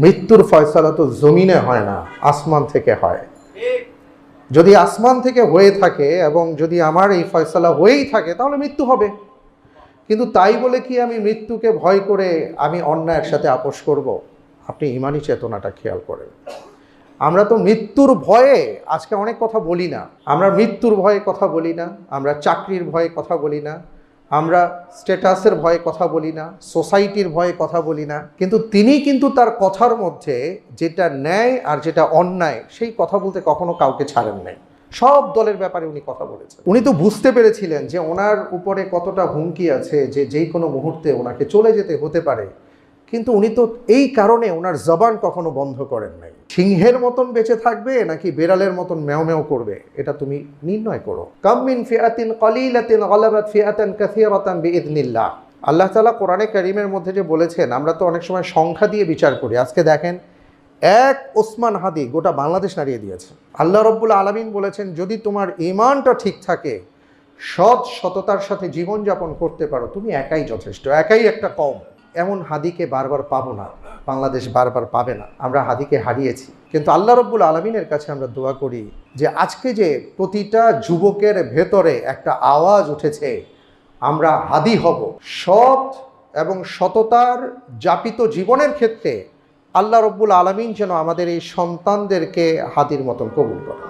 মৃত্যুর ফয়সালা তো জমিনে হয় না, আসমান থেকে হয়। যদি আসমান থেকে হয়ে থাকে এবং যদি আমার এই ফয়সালা হয়েই থাকে তাহলে মৃত্যু হবে। কিন্তু তাই বলে কি আমি মৃত্যুকে ভয় করে আমি অন্যায়ের সাথে আপোষ করব? আপনি ইমানি চেতনাটা খেয়াল করেন। আমরা তো মৃত্যুর ভয়ে আজকে অনেক কথা বলি না। আমরা মৃত্যুর ভয়ে কথা বলি না, আমরা চাকরির ভয়ে কথা বলি না, আমরা স্ট্যাটাসের ভয়ে কথা বলি না, সোসাইটির ভয়ে কথা বলি না। কিন্তু তিনি কিন্তু তার কথার মধ্যে যেটা ন্যায় আর যেটা অন্যায় সেই কথা বলতে কখনো কাউকে ছাড়েন নাই। সব দলের ব্যাপারে উনি কথা বলেছেন। উনি তো বুঝতে পেরেছিলেন যে ওনার উপরে কতটা হুমকি আছে, যে যেই কোনো মুহূর্তে ওনাকে চলে যেতে হতে পারে। কিন্তু উনি তো এই কারণে ওনার জবান কখনো বন্ধ করেন নাই। সিংহের মতন বেঁচে থাকবে নাকি বেড়ালের মতন ম্যাও ম্যাও করবে, এটা তুমি নির্ণয় করো। কাম মিন ফিআতিন কালিলাতিন গালাবাত ফিআতান কাসীরাতান বিইذনিল্লাহ। আল্লাহ তাআলা কোরআনে কারীমের মধ্যে যে বলেছেন, আমরা তো অনেক সময় সংখ্যা দিয়ে বিচার করি। আজকে দেখেন, এক ওসমান হাদি গোটা বাংলাদেশ নাড়িয়ে দিয়েছে। আল্লাহ রব্বুল আলামিন বলেছেন, যদি তোমার ঈমানটা ঠিক থাকে, সততার সাথে জীবনযাপন করতে পারো, তুমি একাই যথেষ্ট, একাই একটা কওম। এমন হাদিকে বারবার পাবো না, বাংলাদেশ বারবার পাবে না। আমরা হাদিকে হারিয়েছি, কিন্তু আল্লাহ রব্বুল আলামিনের কাছে আমরা দোয়া করি যে আজকে যে প্রতিটা যুবকের ভেতরে একটা আওয়াজ উঠেছে, আমরা হাদি হব, সৎ এবং সততার যাপিত জীবনের ক্ষেত্রে আল্লাহ রব্বুল আলামিন যেন আমাদের এই সন্তানদেরকে হাদির মতন কবুল করেন।